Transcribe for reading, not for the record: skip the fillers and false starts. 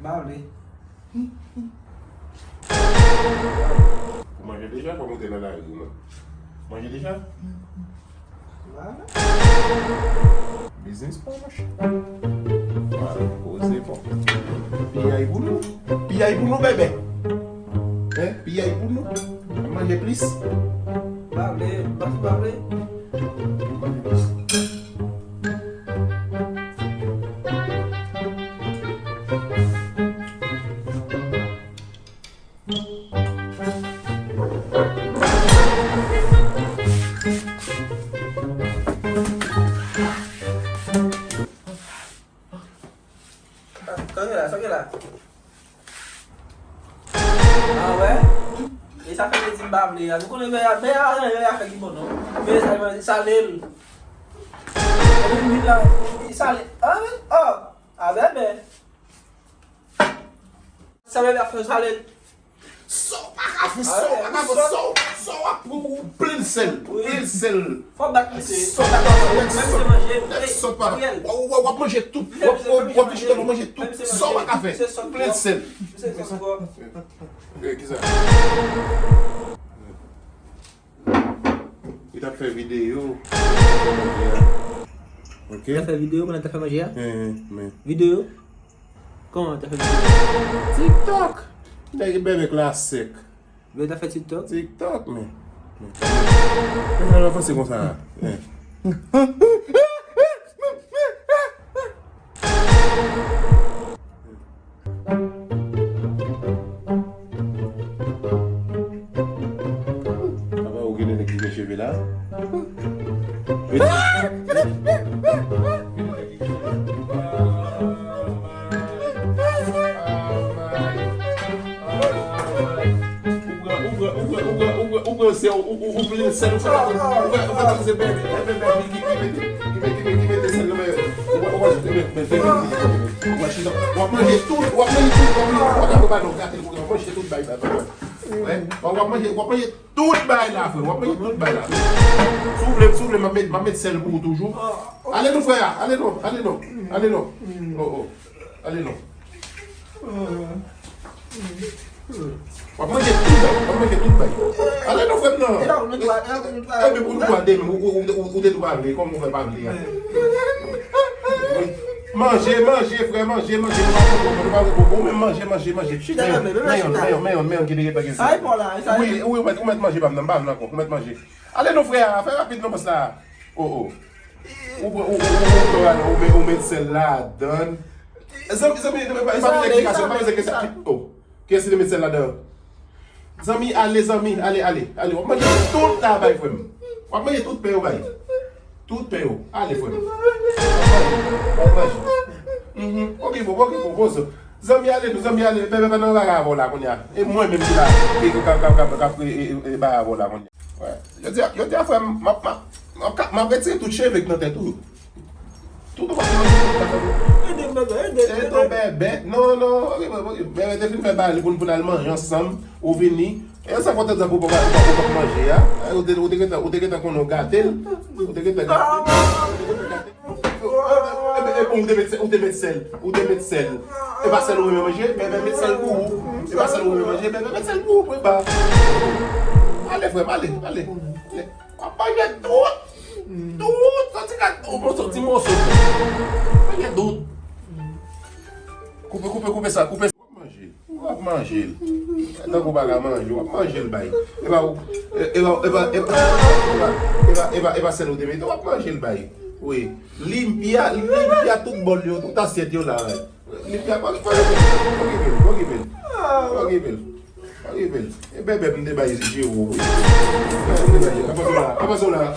Bale. Vous mangez déjà comme vous êtes dans la rue, non? Mangez déjà? Voilà. Business pas, moche. Voilà, posez bon. Piaille pour nous. Piaille pour nous, bébé. Hein? Piaille pour nous. Mangez plus. Bale, bale. Mangez plus. Sokè la. Ah ouais? Et ça fait des imbabli. Nous connaissons bien fait qui bon non. Mais ça l'est. Ça l'est. Ah oui? Oh. Ah ben. Ça va faire ça l'est. So plein de sel. Plein de sel. Faut battre monsieur. So pas. On va manger tout. On va manger tout. So pas café. Plein de sel. C'est quoi? Qu'est-ce que ça? Il a fait vidéo. Ok. Tu as fait vidéo quand tu as fait manger? Mais. Vidéo? Comment tu as fait vidéo? TikTok. Bébé classique. Tu as fait TikTok? TikTok, mais. On va passer comme ça. Apa ou genen ek di cheve la? Ou se ou vle sel ou sa ou va se bebe ki mette sel ou wap manje tout bay la fwe, wap manje tout bay la souvle ma met sel pou toujou. Ale nou fwe ya, ale nou wap manje tout bay. Ale nou fwe nan. Ebe pou nou ade men, ou de nou bavle, kom nou fwe bavle ya. Manje frè, manje. Meyon ki dege bagay sa. Oui, ou met manje bam nan, ou met manje. Ale nou frè, fè rapide nou bas la. Ou met sel la dan. Zami, kese de met sel la dan. Zami, ale, wap manje tout la bay frèm. Wap manje tout pe ou bay. Tout pe ou, ale frèm. Ok, bozo. Zami ale, bebe nan baga avola kon ya. E mwen menm ki la, e baga avola kon ya. Yo di a fwe, ma retire tout chevek nan ten tout. Tout ou bebe. Non, bebe te fin fwe bali pou nan manje ansam, ou vini. E sa kote za pou manje ya. Ou te geta kon nou gatel. Ou te met sel. E ba sel ou me manje, bebe met sel pou. E ba sel ou me manje, bebe met sel pou. Ale frem, ale. Wap manje tout. Soti moso. Manje tout. Koupe sa. Wap manje. Nan kou baga manje, wap manje l bay. Eba sel ou te met, wap manje l bay. Oui, limpia tout bol yo, tout assiette yo la. Limpia, pagibel. E bebe mde bayi si jiwo. Apa so la?